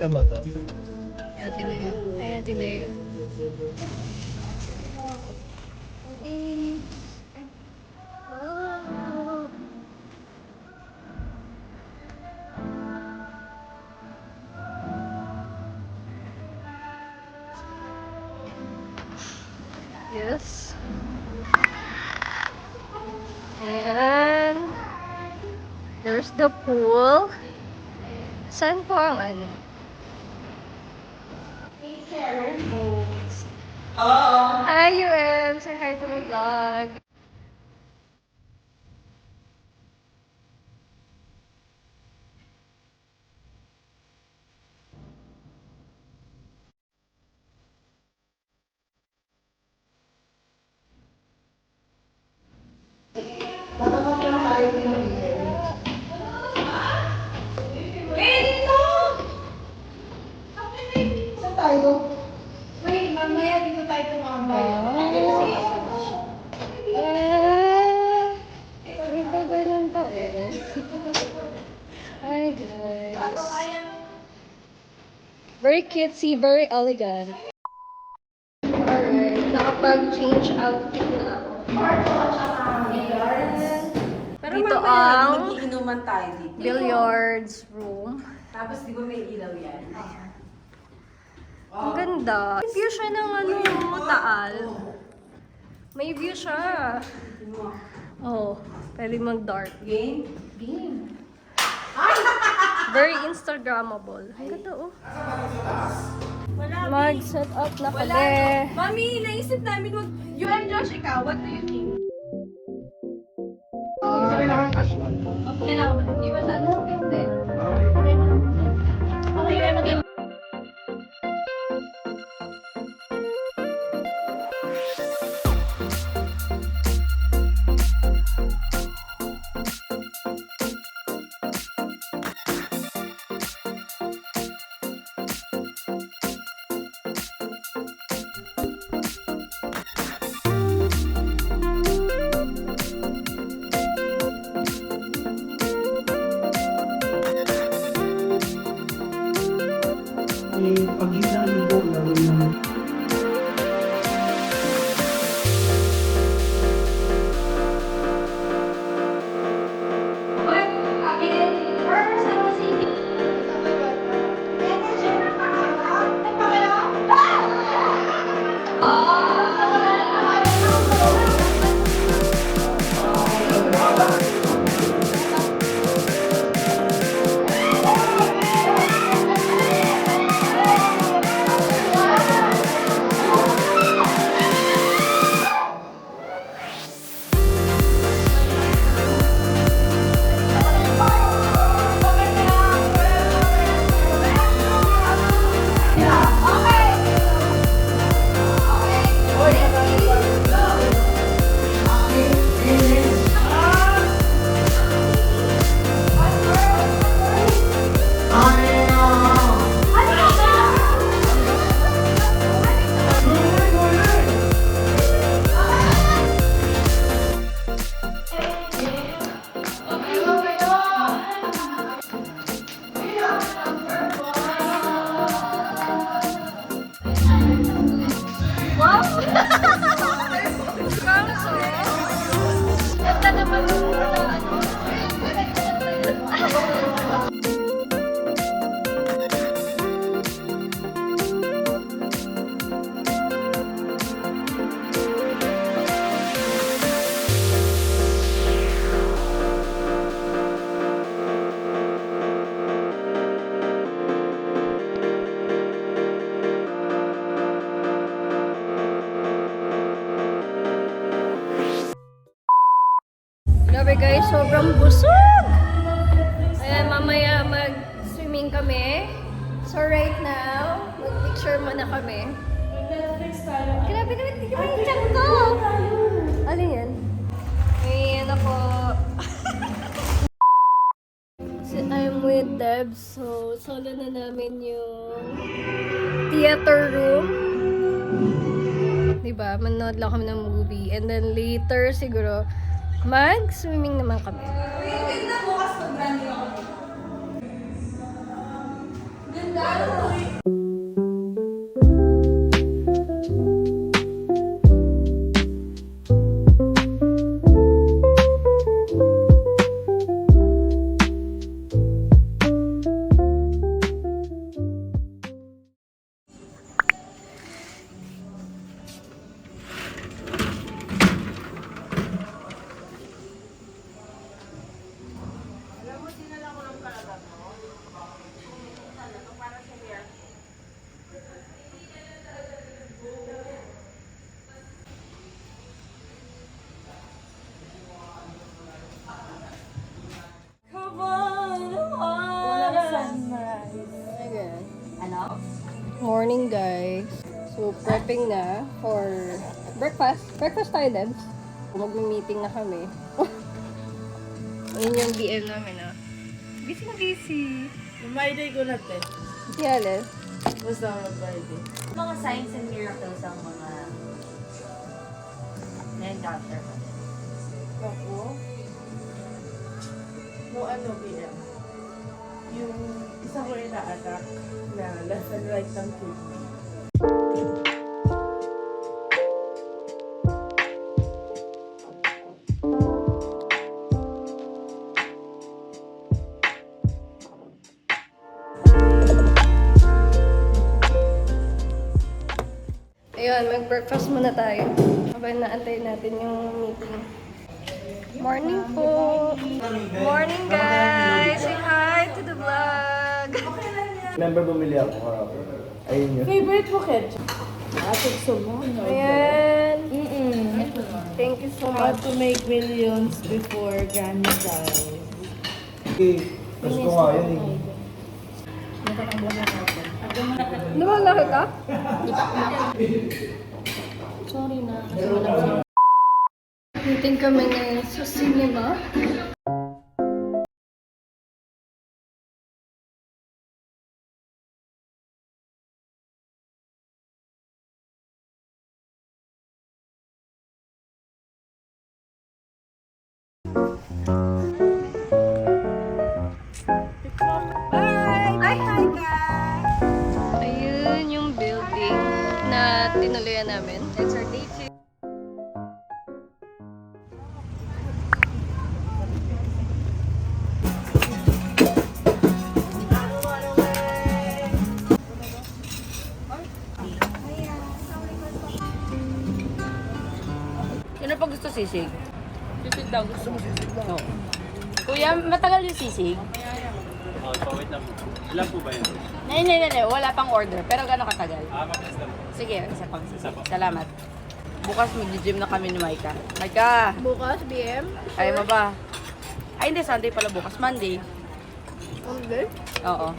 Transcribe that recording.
mo to? Ayan, tinayo. Yes. Ayan. There's the pool. Saan po ang ano? Hi, UM! Say hi to my vlog. Wait, mamaya dito tayo tumambay. Ang tagal ng taon. Hi, guys. Very cutesy, very elegant. Alright, nakapag-change outfit na ako. Pero Dito mamaya, ang magiinuman tayo dito. billiards room. Tapos di ba may ilaw yan? Ang ganda. May view siya ng ano, Taal. May view siya. Oh, pwede mag-dark. Game? Game. Very Instagrammable. Ang ganda, oh. Wala. Mag-set up na Wala. kami. Mami, naisip namin wag... You and Josh, ikaw, what do you think? Okay lang ako. Hindi masyado. Hindi. Okay, mag- Pag inalibo, lalo yung Grabe guys, sobrang busog! Ayan, mamaya mag-swimming kami. So right now, mag-picture muna kami. Grabe naman, hindi ba yung tiyak ko? Alin yan? Ayan ako. So, I'm with Deb, so solo na namin yung theater room. Diba? Manood lang kami ng movie. And then later, siguro, mag-swimming naman kami. Wait na bukas pag branding ako. Ganda Ayan. Ano? Morning guys. So prepping na for breakfast. Breakfast tayo, Debs. Mag-meeting na kami. Yun yung BM namin ah. Busy na busy. Friday ko na, te. Yale. Basta Friday. Mga signs and miracles ang mga na-encounter mo. Ako? No, ano, BM? Yung isa ko ina-attack na left and right ng kidney. Ayun, mag-breakfast muna tayo. Habang naantayin natin yung meeting. Morning po! Morning guys! Say hi to the vlog! Remember bumili ako kahapon. Ayun yun. Favorite mo, ketchup? Ating sumon. Ayan! Thank you so How much. to make millions before Granny dies. Okay. Gusto ko nga yun eh. Lumalaki ka? Meeting kami ngayon sa cinema. Bye! Hi, hi guys! Ayun yung building na tinuloyan namin. It's our day 2. Sino pa gusto sisig? Sisig daw. Gusto mo sisig daw? No. Kuya, matagal yung sisig? Wait lang. Ilan po ba yun? Hindi. Wala pang order. Pero gano'ng katagal? Mabilis lang. Sige, isa pang sisig. Salamat. Bukas mag-gym na kami ni Maika. Maika, Bukas, BM. ayaw mo ba? Ay, hindi. Sunday pala bukas. Monday. Okay. Oo.